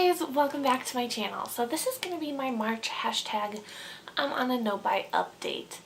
guys, welcome back to my channel. So this is going to be my March hashtag on a no buy update.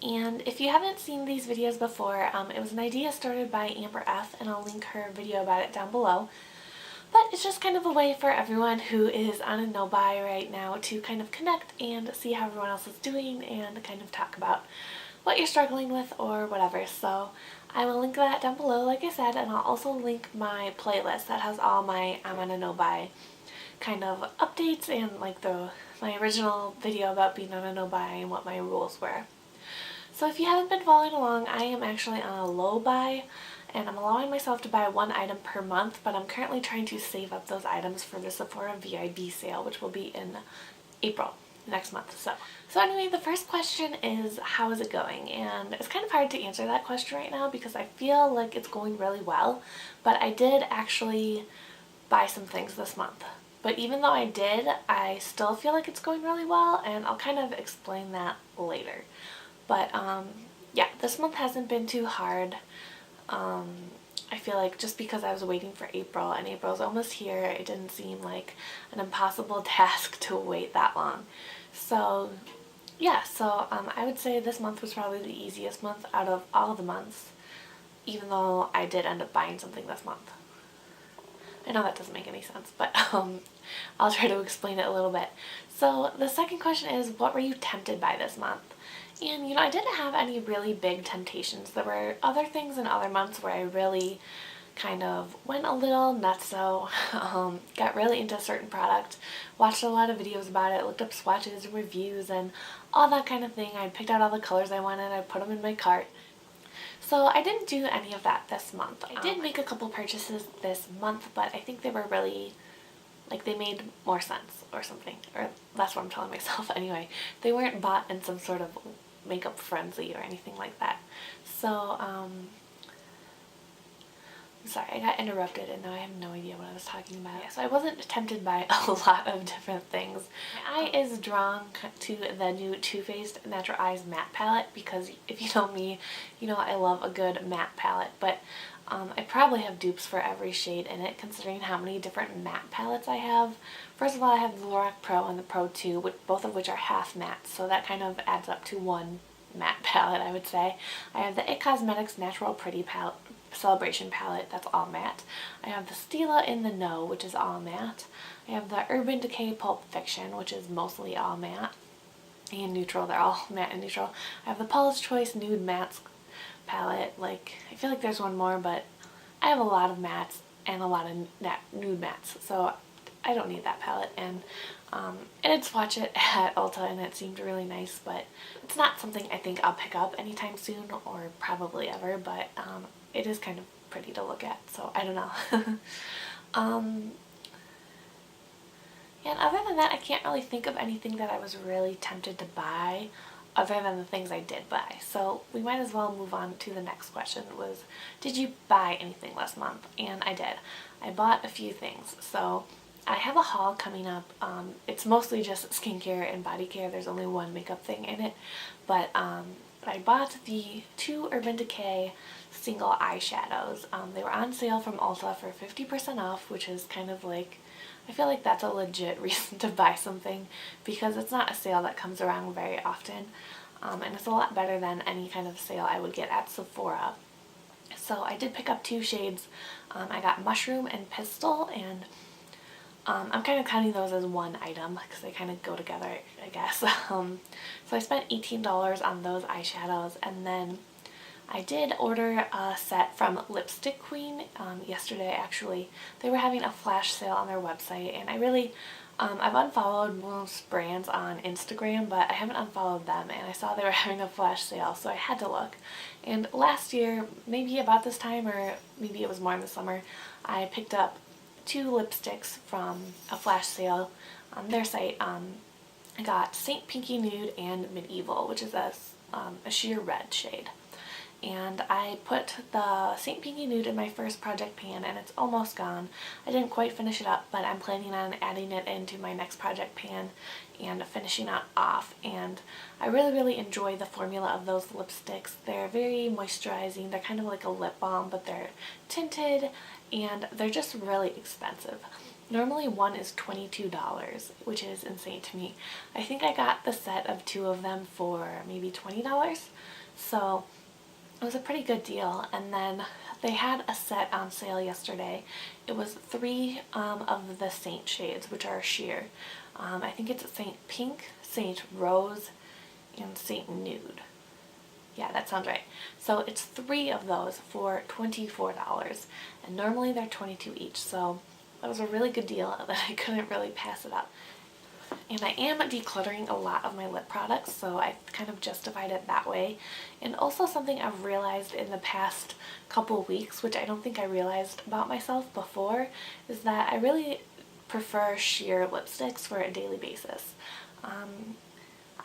And if you haven't seen these videos before, it was an idea started by Amber F, and I'll link her video about it down below. But it's just kind of a way for everyone who is on a no buy right now to kind of connect and see how everyone else is doing and kind of talk about what you're struggling with or whatever. So I will link that down below, like I said, and I'll also link my playlist that has all my I'm on a no buy kind of updates and like my original video about being on a no buy and what my rules were. So if you haven't been following along, I am actually on a low buy and I'm allowing myself to buy one item per month, but I'm currently trying to save up those items for the Sephora VIB sale, which will be in April next month. So anyway, the first question is, how is it going? And it's kind of hard to answer that question right now because I feel like it's going really well, but I did actually buy some things this month. But even though I did, I still feel like it's going really well, and I'll kind of explain that later. But yeah, this month hasn't been too hard. I feel like just because I was waiting for April, and April's almost here, it didn't seem like an impossible task to wait that long. So yeah, I would say this month was probably the easiest month out of all the months, even though I did end up buying something this month. I know that doesn't make any sense, but I'll try to explain it a little bit. So the second question is, what were you tempted by this month? And I didn't have any really big temptations. There were other things in other months where I really kind of went a little nutso, got really into a certain product, watched a lot of videos about it, looked up swatches and reviews and all that kind of thing. I picked out all the colors I wanted, I put them in my cart. So I didn't do any of that this month. I did make a couple purchases this month, but I think they were really, like, they made more sense or something, or that's what I'm telling myself anyway. They weren't bought in some sort of makeup frenzy or anything like that. So I'm sorry, I got interrupted and now I have no idea what I was talking about. Yeah, so I wasn't tempted by a lot of different things. My eye is drawn to the new Too Faced Natural Eyes matte palette because if you know me, you know I love a good matte palette, but I probably have dupes for every shade in it considering how many different matte palettes I have. First of all, I have the Lorac Pro and the Pro 2, both of which are half matte, so that kind of adds up to one matte palette, I would say. I have the It Cosmetics Natural Pretty palette, Celebration palette, that's all matte. I have the Stila in the No, which is all matte. I have the Urban Decay Pulp Fiction, which is mostly all matte and neutral. They're all matte and neutral. I have the Paula's Choice Nude Mattes palette. Like, I feel like there's one more, but I have a lot of mattes and a lot of nude mattes, so I don't need that palette. And I did swatch it at Ulta and it seemed really nice, but it's not something I think I'll pick up anytime soon or probably ever, but it is kind of pretty to look at, so I don't know. And other than that, I can't really think of anything that I was really tempted to buy other than the things I did buy. So we might as well move on to the next question, was, did you buy anything last month? And I did. I bought a few things. So I have a haul coming up. It's mostly just skincare and body care. There's only one makeup thing in it, but I bought the 2 Urban Decay single eyeshadows. They were on sale from Ulta for 50% off, which is kind of like, I feel like that's a legit reason to buy something because it's not a sale that comes around very often, and it's a lot better than any kind of sale I would get at Sephora. So I did pick up 2 shades. I got Mushroom and Pistol, and I'm kind of counting those as one item because they kind of go together, I guess. So I spent $18 on those eyeshadows, and then I did order a set from Lipstick Queen yesterday actually. They were having a flash sale on their website, and I really, I've unfollowed most brands on Instagram, but I haven't unfollowed them, and I saw they were having a flash sale, so I had to look. And last year, maybe about this time, or maybe it was more in the summer, I picked up 2 lipsticks from a flash sale on their site. I got Saint Pinky Nude and Medieval, which is a sheer red shade. And I put the Saint Pinky Nude in my first project pan and it's almost gone. I didn't quite finish it up, but I'm planning on adding it into my next project pan and finishing it off. And I really enjoy the formula of those lipsticks. They're very moisturizing. They're kind of like a lip balm, but they're tinted and they're just really expensive. Normally one is $22, which is insane to me. I think I got the set of 2 of them for maybe $20, so it was a pretty good deal. And then they had a set on sale yesterday. It was 3 of the Saint shades, which are sheer. I think it's Saint Pink, Saint Rose, and Saint Nude. Yeah, that sounds right. So it's 3 of those for $24, and normally they're $22 each, so that was a really good deal that I couldn't really pass it up. And I am decluttering a lot of my lip products, so I kind of justified it that way. And also something I've realized in the past couple weeks, which I don't think I realized about myself before, is that I really prefer sheer lipsticks for a daily basis.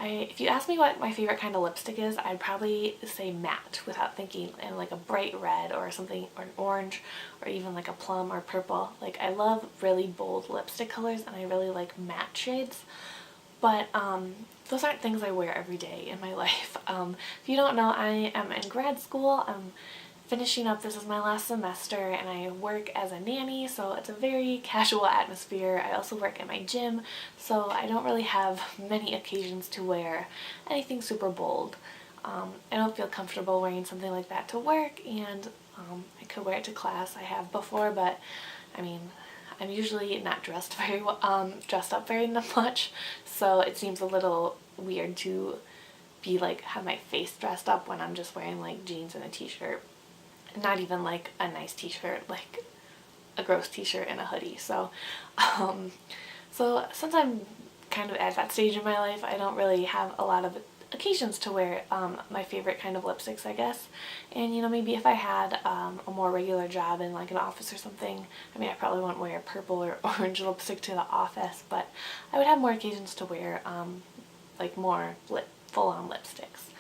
If you ask me what my favorite kind of lipstick is, I'd probably say matte without thinking, and like a bright red or something, or an orange, or even like a plum or purple. Like, I love really bold lipstick colors, and I really like matte shades, but those aren't things I wear every day in my life. If you don't know, I am in grad school. I'm finishing up, this is my last semester, and I work as a nanny, so it's a very casual atmosphere. I also work at my gym, so I don't really have many occasions to wear anything super bold. I don't feel comfortable wearing something like that to work, and I could wear it to class. I have before, but I mean, I'm usually not dressed up very much, so it seems a little weird to be like have my face dressed up when I'm just wearing like jeans and a t-shirt. Not even like a nice t-shirt, like a gross t-shirt and a hoodie. So since I'm kind of at that stage in my life, I don't really have a lot of occasions to wear my favorite kind of lipsticks, I guess. And you know, maybe if I had a more regular job in like an office or something, I mean, I probably wouldn't wear purple or orange lipstick to the office, but I would have more occasions to wear like more full-on lipsticks.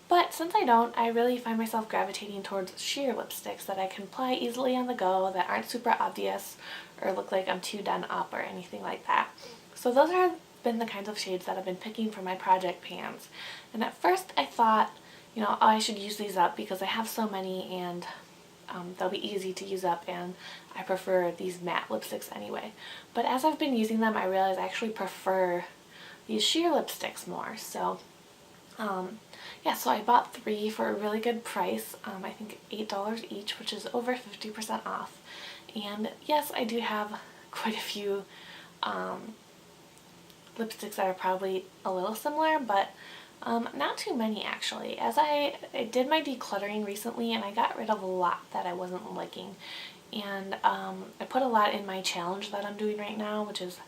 But since I don't, I really find myself gravitating towards sheer lipsticks that I can apply easily on the go, that aren't super obvious or look like I'm too done up or anything like that. So those have been the kinds of shades that I've been picking for my project pans. And at first I thought, you know, oh, I should use these up because I have so many, and they'll be easy to use up, and I prefer these matte lipsticks anyway. But as I've been using them, I realize I actually prefer these sheer lipsticks more. So yeah, so I bought 3 for a really good price, I think $8 each, which is over 50% off. And yes, I do have quite a few lipsticks that are probably a little similar, but not too many actually. As I did my decluttering recently, and I got rid of a lot that I wasn't liking. And I put a lot in my challenge that I'm doing right now, which is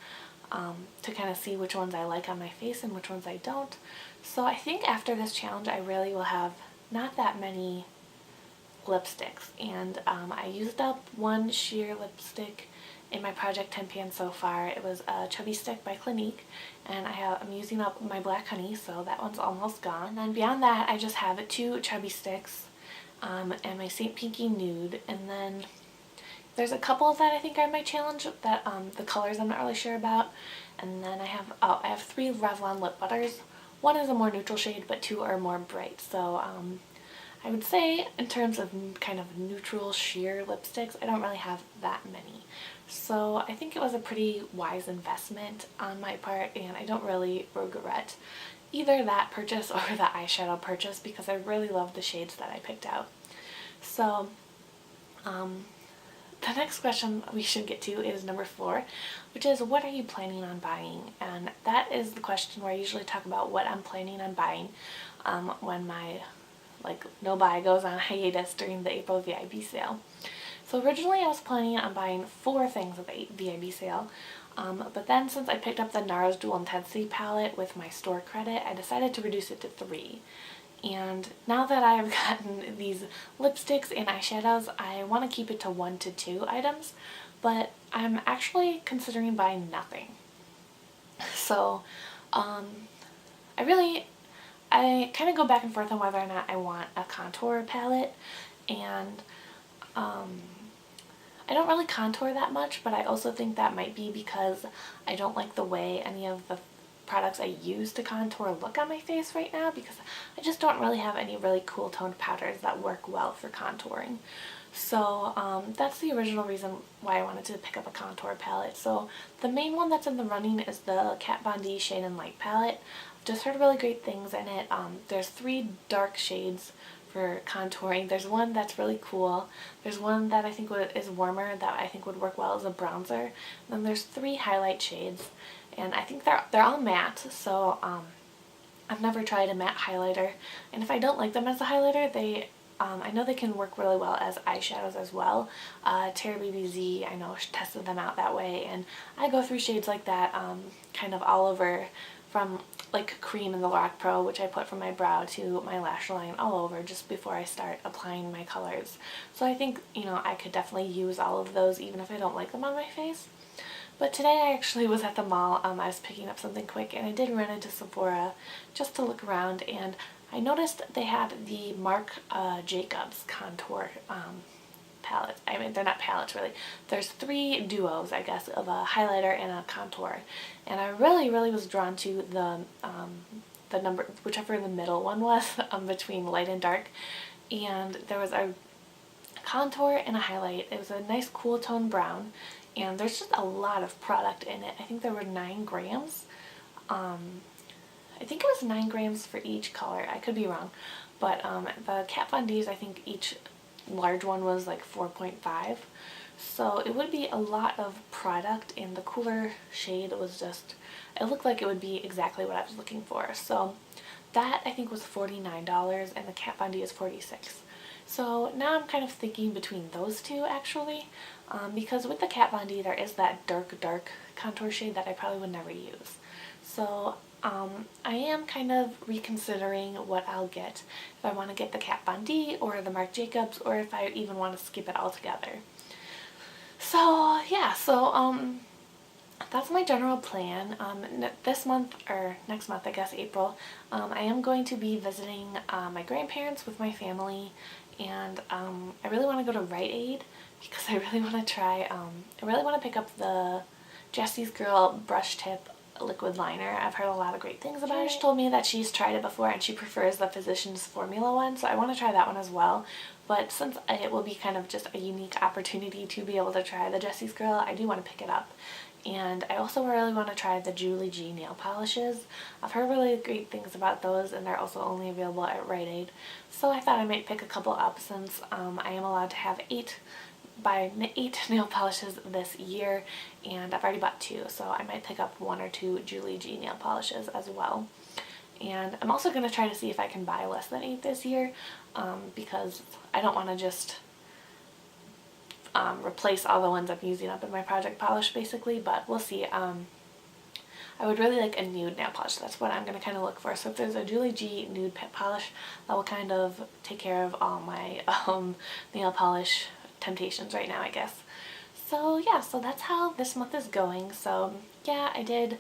to kind of see which ones I like on my face and which ones I don't. So I think after this challenge I really will have not that many lipsticks, and I used up one sheer lipstick in my Project 10 pan so far. It was a Chubby Stick by Clinique, and I'm using up my Black Honey, so that one's almost gone. And then beyond that I just have 2 Chubby Sticks and my St. Pinky Nude, and then there's a couple that I think are in my challenge that the colors I'm not really sure about. And then I have 3 Revlon lip butters. One is a more neutral shade, but 2 are more bright. So I would say in terms of kind of neutral sheer lipsticks, I don't really have that many. So I think it was a pretty wise investment on my part, and I don't really regret either that purchase or the eyeshadow purchase because I really love the shades that I picked out. So the next question we should get to is number 4, which is, what are you planning on buying? And that is the question where I usually talk about what I'm planning on buying when my no buy goes on hiatus during the April VIB sale. So originally I was planning on buying 4 things at the VIB sale, but then since I picked up the NARS Dual Intensity palette with my store credit, I decided to reduce it to 3. And now that I have gotten these lipsticks and eyeshadows, I want to keep it to 1 to 2 items, but I'm actually considering buying nothing. So I kind of go back and forth on whether or not I want a contour palette, and I don't really contour that much, but I also think that might be because I don't like the way any of the products I use to contour look on my face right now, because I just don't really have any really cool toned powders that work well for contouring. So that's the original reason why I wanted to pick up a contour palette. So the main one that's in the running is the Kat Von D Shade and Light palette. I've just heard really great things in it. There's 3 dark shades for contouring. There's one that's really cool. There's one that I think is warmer that I think would work well as a bronzer. And then there's 3 highlight shades, and I think they're all matte. So I've never tried a matte highlighter, and if I don't like them as a highlighter, I know they can work really well as eyeshadows as well. Tara BBZ, I know, tested them out that way, and I go through shades like that kind of all over, from like cream in the Lock Pro, which I put from my brow to my lash line, all over just before I start applying my colors. So I think, you know, I could definitely use all of those even if I don't like them on my face. But today I actually was at the mall. I was picking up something quick, and I did run into Sephora just to look around, and I noticed they had the Marc Jacobs contour palettes. I mean, they're not palettes really. There's 3 duos, I guess, of a highlighter and a contour, and I really was drawn to the number, whichever the middle one was, between light and dark. And there was a contour and a highlight. It was a nice cool tone brown, and there's just a lot of product in it. I think there were 9 grams. I think it was 9 grams for each color. I could be wrong, but the Kat Von D's, I think each large one was like 4.5. So it would be a lot of product, and the cooler shade was just, it looked like it would be exactly what I was looking for. So that I think was $49, and the Kat Von D is $46. So now I'm kind of thinking between those two actually, because with the Kat Von D there is that dark contour shade that I probably would never use. So I am kind of reconsidering what I'll get, if I want to get the Kat Von D or the Marc Jacobs, or if I even want to skip it altogether. So yeah, that's my general plan. This month, or next month I guess, April, I am going to be visiting my grandparents with my family, and I really want to go to Rite Aid because I really want to try, I really want to pick up the Jesse's Girl brush tip liquid liner. I've heard a lot of great things about it. She told me that she's tried it before and she prefers the Physicians Formula one, so I want to try that one as well. But since it will be kind of just a unique opportunity to be able to try the Jesse's Girl, I do want to pick it up. And I also really want to try the Julie G nail polishes. I've heard really great things about those, and they're also only available at Rite Aid. So I thought I might pick a couple up since I am allowed to have 8 nail polishes this year, and I've already bought 2, so I might pick up 1 or 2 Julie G nail polishes as well. And I'm also going to try to see if I can buy less than 8 this year, because I don't want to just replace all the ones I'm using up in my project polish basically, but we'll see. I would really like a nude nail polish. That's what I'm going to kind of look for. So if there's a Julie G nude polish, that will kind of take care of all my nail polish temptations right now, I guess. So yeah, so that's how this month is going. So yeah, I did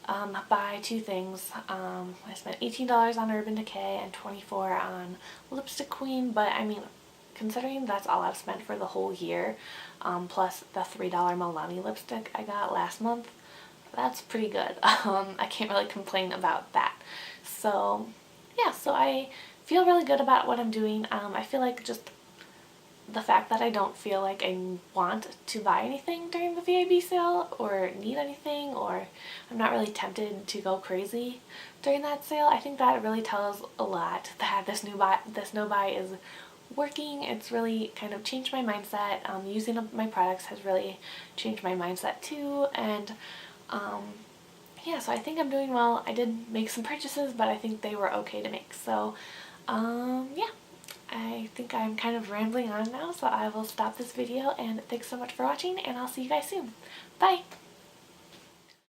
buy 2 things. I spent $18 on Urban Decay and $24 on Lipstick Queen, but I mean, considering that's all I've spent for the whole year, plus the $3 Milani lipstick I got last month, that's pretty good. I can't really complain about that. So yeah, so I feel really good about what I'm doing. I feel like just the fact that I don't feel like I want to buy anything during the VIB sale or need anything, or I'm not really tempted to go crazy during that sale, I think that really tells a lot that this no buy is working. It's really kind of changed my mindset. Using up my products has really changed my mindset too, and yeah, so I think I'm doing well. I did make some purchases, but I think they were okay to make. So yeah, I think I'm kind of rambling on now, so I will stop this video, and thanks so much for watching, and I'll see you guys soon. Bye!